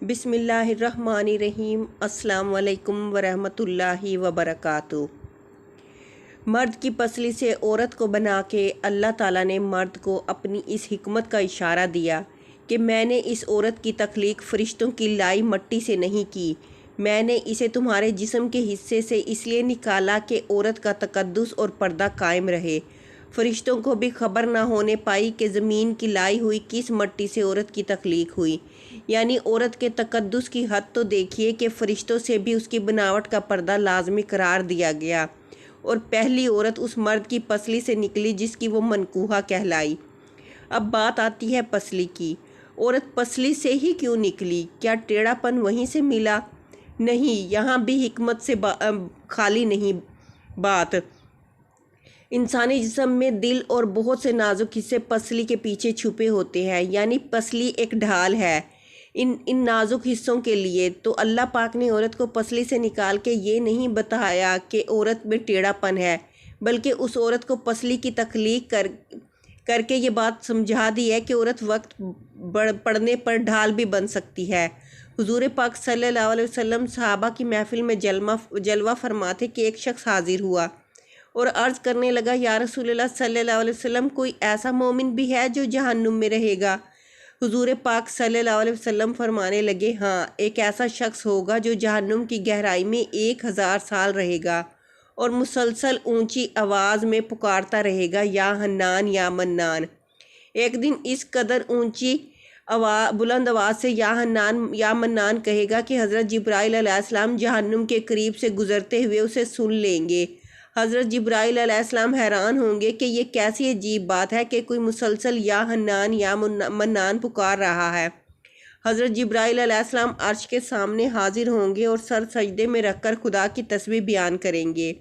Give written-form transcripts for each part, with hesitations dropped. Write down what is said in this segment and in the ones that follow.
بسم اللہ الرحمن الرحیم۔ السلام علیکم ورحمۃ اللہ وبرکاتہ۔ مرد کی پسلی سے عورت کو بنا کے اللہ تعالیٰ نے مرد کو اپنی اس حکمت کا اشارہ دیا کہ میں نے اس عورت کی تخلیق فرشتوں کی لائی مٹی سے نہیں کی، میں نے اسے تمہارے جسم کے حصے سے اس لیے نکالا کہ عورت کا تقدس اور پردہ قائم رہے۔ فرشتوں کو بھی خبر نہ ہونے پائی کہ زمین کی لائی ہوئی کس مٹی سے عورت کی تخلیق ہوئی، یعنی عورت کے تقدس کی حد تو دیکھیے کہ فرشتوں سے بھی اس کی بناوٹ کا پردہ لازمی قرار دیا گیا، اور پہلی عورت اس مرد کی پسلی سے نکلی جس کی وہ منکوحہ کہلائی۔ اب بات آتی ہے پسلی کی۔ عورت پسلی سے ہی کیوں نکلی؟ کیا ٹیڑھا پن وہیں سے ملا؟ نہیں، یہاں بھی حکمت سے خالی نہیں بات۔ انسانی جسم میں دل اور بہت سے نازک حصے پسلی کے پیچھے چھپے ہوتے ہیں، یعنی پسلی ایک ڈھال ہے ان نازک حصوں کے لیے۔ تو اللہ پاک نے عورت کو پسلی سے نکال کے یہ نہیں بتایا کہ عورت میں ٹیڑھا پن ہے، بلکہ اس عورت کو پسلی کی تخلیق کر کے یہ بات سمجھا دی ہے کہ عورت وقت پڑنے پر ڈھال بھی بن سکتی ہے۔ حضور پاک صلی اللہ علیہ وسلم صحابہ کی محفل میں جلوہ فرماتے کہ ایک شخص حاضر ہوا اور عرض کرنے لگا، یا رسول اللہ صلی اللہ علیہ وسلم، کوئی ایسا مومن بھی ہے جو جہنم میں رہے گا؟ حضور پاک صلی اللہ علیہ وسلم فرمانے لگے، ہاں، ایک ایسا شخص ہوگا جو جہنم کی گہرائی میں 1000 سال رہے گا اور مسلسل اونچی آواز میں پکارتا رہے گا، یا حنان یا منان۔ ایک دن اس قدر اونچی بلند آواز سے یا حنان یا منان کہے گا کہ حضرت جبرائیل علیہ السلام جہنم کے قریب سے گزرتے ہوئے اسے سن لیں گے۔ حضرت جبرائیل علیہ السلام حیران ہوں گے کہ یہ کیسی عجیب بات ہے کہ کوئی مسلسل یا حنان یا منان پکار رہا ہے۔ حضرت جبرائیل علیہ السلام عرش کے سامنے حاضر ہوں گے اور سر سجدے میں رکھ کر خدا کی تسبیح بیان کریں گے۔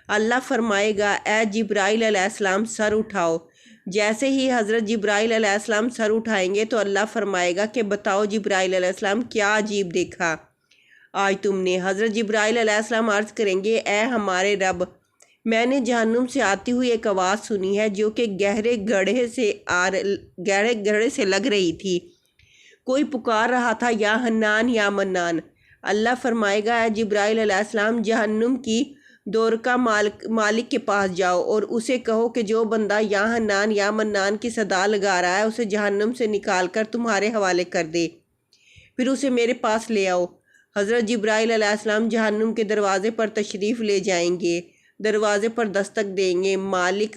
اللہ فرمائے گا، اے جبرائیل علیہ السلام، سر اٹھاؤ۔ جیسے ہی حضرت جبرائیل علیہ السلام سر اٹھائیں گے تو اللہ فرمائے گا کہ بتاؤ جبرائیل علیہ السلام، کیا عجیب دیکھا آج تم نے؟ حضرت جبرائیل علیہ السلام عرض کریں گے، اے ہمارے رب، میں نے جہنم سے آتی ہوئی ایک آواز سنی ہے جو کہ گہرے گڑھے سے لگ رہی تھی۔ کوئی پکار رہا تھا، یا حنان یا منان۔ اللہ فرمائے گا، اے جبرائیل علیہ السلام، جہنم کی دورکا مالک کے پاس جاؤ اور اسے کہو کہ جو بندہ یا حنان یا منان کی صدا لگا رہا ہے اسے جہنم سے نکال کر تمہارے حوالے کر دے، پھر اسے میرے پاس لے آؤ۔ حضرت جبرائیل علیہ السلام جہنم کے دروازے پر تشریف لے جائیں گے، دروازے پر دستک دیں گے، مالک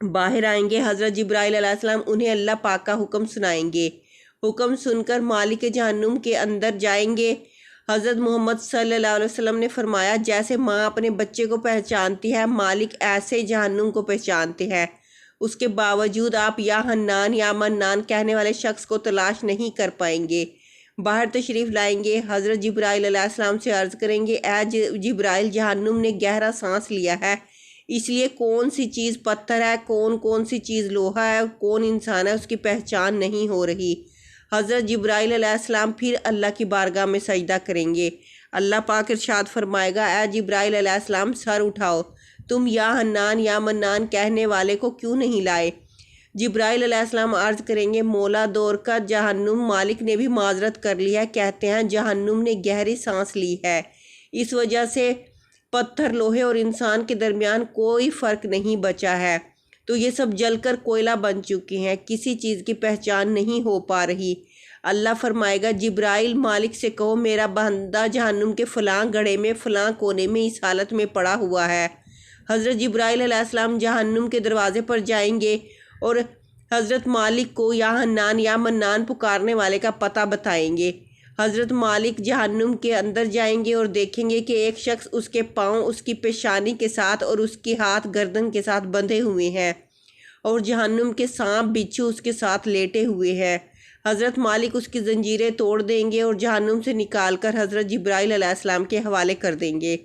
باہر آئیں گے۔ حضرت جبرائیل علیہ السلام انہیں اللہ پاک کا حکم سنائیں گے۔ حکم سن کر مالک جہنم کے اندر جائیں گے۔ حضرت محمد صلی اللہ علیہ وسلم نے فرمایا، جیسے ماں اپنے بچے کو پہچانتی ہے، مالک ایسے جہنم کو پہچانتے ہیں۔ اس کے باوجود آپ یا حنان یا منان کہنے والے شخص کو تلاش نہیں کر پائیں گے۔ باہر تشریف لائیں گے، حضرت جبرائیل علیہ السلام سے عرض کریں گے، اے جبرائیل، جہنم نے گہرا سانس لیا ہے، اس لیے کون سی چیز پتھر ہے، کون سی چیز لوہا ہے، کون انسان ہے، اس کی پہچان نہیں ہو رہی۔ حضرت جبرائیل علیہ السلام پھر اللہ کی بارگاہ میں سجدہ کریں گے۔ اللہ پاک ارشاد فرمائے گا، اے جبرائیل علیہ السلام، سر اٹھاؤ، تم یا حنان یا منان کہنے والے کو کیوں نہیں لائے؟ جبرائیل علیہ السلام عرض کریں گے، مولا دور کا جہنم مالک نے بھی معذرت کر لی ہے، کہتے ہیں جہنم نے گہری سانس لی ہے، اس وجہ سے پتھر، لوہے اور انسان کے درمیان کوئی فرق نہیں بچا ہے، تو یہ سب جل کر کوئلہ بن چکی ہیں، کسی چیز کی پہچان نہیں ہو پا رہی۔ اللہ فرمائے گا، جبرائیل، مالک سے کہو میرا بندہ جہنم کے فلاں گڑھے میں فلاں کونے میں اس حالت میں پڑا ہوا ہے۔ حضرت جبرائیل علیہ السلام جہنم کے دروازے پر جائیں گے اور حضرت مالک کو یا حنان یا منان پکارنے والے کا پتہ بتائیں گے۔ حضرت مالک جہنم کے اندر جائیں گے اور دیکھیں گے کہ ایک شخص اس کے پاؤں اس کی پیشانی کے ساتھ اور اس کی ہاتھ گردن کے ساتھ بندھے ہوئے ہیں، اور جہنم کے سانپ بچھو اس کے ساتھ لیٹے ہوئے ہیں۔ حضرت مالک اس کی زنجیریں توڑ دیں گے اور جہنم سے نکال کر حضرت جبرائیل علیہ السلام کے حوالے کر دیں گے۔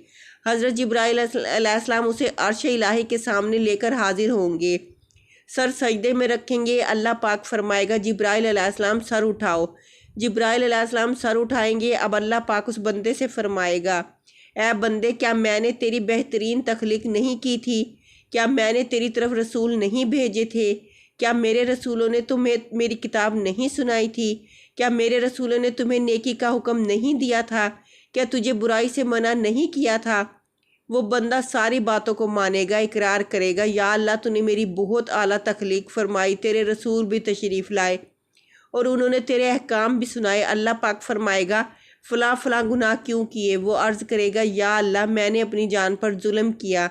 حضرت جبرائیل علیہ السلام اسے عرش الہی کے سامنے لے کر حاضر ہوں گے، سر سجدے میں رکھیں گے۔ اللہ پاک فرمائے گا، جبرائیل علیہ السلام، سر اٹھاؤ۔ جبرائیل علیہ السلام سر اٹھائیں گے۔ اب اللہ پاک اس بندے سے فرمائے گا، اے بندے، کیا میں نے تیری بہترین تخلیق نہیں کی تھی؟ کیا میں نے تیری طرف رسول نہیں بھیجے تھے؟ کیا میرے رسولوں نے تمہیں میری کتاب نہیں سنائی تھی؟ کیا میرے رسولوں نے تمہیں نیکی کا حکم نہیں دیا تھا؟ کیا تجھے برائی سے منع نہیں کیا تھا؟ وہ بندہ ساری باتوں کو مانے گا، اقرار کرے گا، یا اللہ تو نے میری بہت اعلیٰ تخلیق فرمائی، تیرے رسول بھی تشریف لائے اور انہوں نے تیرے احکام بھی سنائے۔ اللہ پاک فرمائے گا فلاں فلاں گناہ کیوں کیے؟ وہ عرض کرے گا یا اللہ میں نے اپنی جان پر ظلم کیا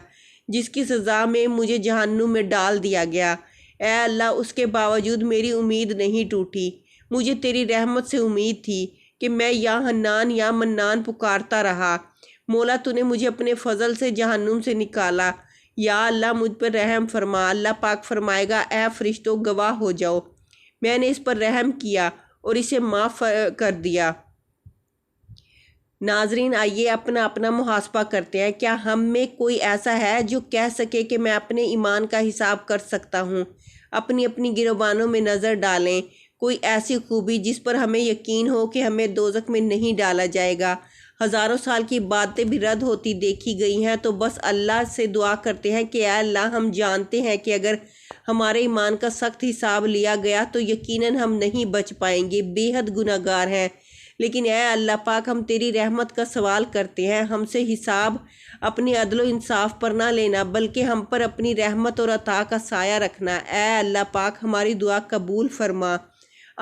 جس کی سزا میں مجھے جہنم میں ڈال دیا گیا۔ اے اللہ اس کے باوجود میری امید نہیں ٹوٹی، مجھے تیری رحمت سے امید تھی کہ میں یا حنان یا منان پکارتا رہا۔ مولا تو نے مجھے اپنے فضل سے جہنم سے نکالا، یا اللہ مجھ پر رحم فرما۔ اللہ پاک فرمائے گا اے فرشتوں گواہ ہو جاؤ، میں نے اس پر رحم کیا اور اسے معاف کر دیا۔ ناظرین آئیے اپنا اپنا محاسبہ کرتے ہیں۔ کیا ہم میں کوئی ایسا ہے جو کہہ سکے کہ میں اپنے ایمان کا حساب کر سکتا ہوں؟ اپنی اپنی گریبانوں میں نظر ڈالیں، کوئی ایسی خوبی جس پر ہمیں یقین ہو کہ ہمیں دوزخ میں نہیں ڈالا جائے گا۔ ہزاروں سال کی باتیں بھی رد ہوتی دیکھی گئی ہیں، تو بس اللہ سے دعا کرتے ہیں کہ اے اللہ ہم جانتے ہیں کہ اگر ہمارے ایمان کا سخت حساب لیا گیا تو یقیناً ہم نہیں بچ پائیں گے، بے حد گناہ گار ہیں۔ لیکن اے اللہ پاک ہم تیری رحمت کا سوال کرتے ہیں، ہم سے حساب اپنی عدل و انصاف پر نہ لینا بلکہ ہم پر اپنی رحمت اور عطا کا سایہ رکھنا۔ اے اللہ پاک ہماری دعا قبول فرما،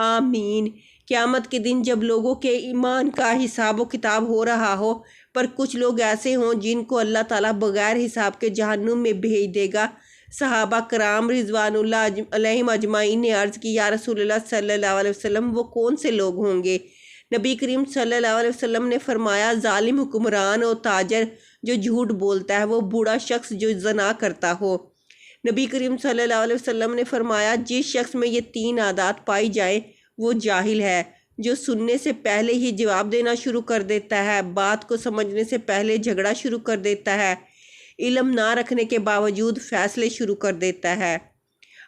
آمین۔ قیامت کے دن جب لوگوں کے ایمان کا حساب و کتاب ہو رہا ہو پر کچھ لوگ ایسے ہوں جن کو اللہ تعالیٰ بغیر حساب کے جہنم میں بھیج دے گا، صحابہ کرام رضوان اللہ علیہم اجمعین نے عرض کی یا رسول اللہ صلی اللہ علیہ وسلم وہ کون سے لوگ ہوں گے؟ نبی کریم صلی اللہ علیہ وسلم نے فرمایا ظالم حکمران اور تاجر جو جھوٹ بولتا ہے، وہ بوڑھا شخص جو زنا کرتا ہو۔ نبی کریم صلی اللہ علیہ وسلم نے فرمایا جس شخص میں یہ 3 عادات پائی جائیں وہ جاہل ہے، جو سننے سے پہلے ہی جواب دینا شروع کر دیتا ہے، بات کو سمجھنے سے پہلے جھگڑا شروع کر دیتا ہے، علم نہ رکھنے کے باوجود فیصلے شروع کر دیتا ہے۔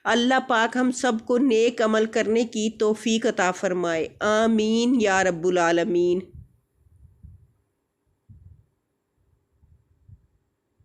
اللہ پاک ہم سب کو نیک عمل کرنے کی توفیق عطا فرمائے، آمین یا رب العالمین۔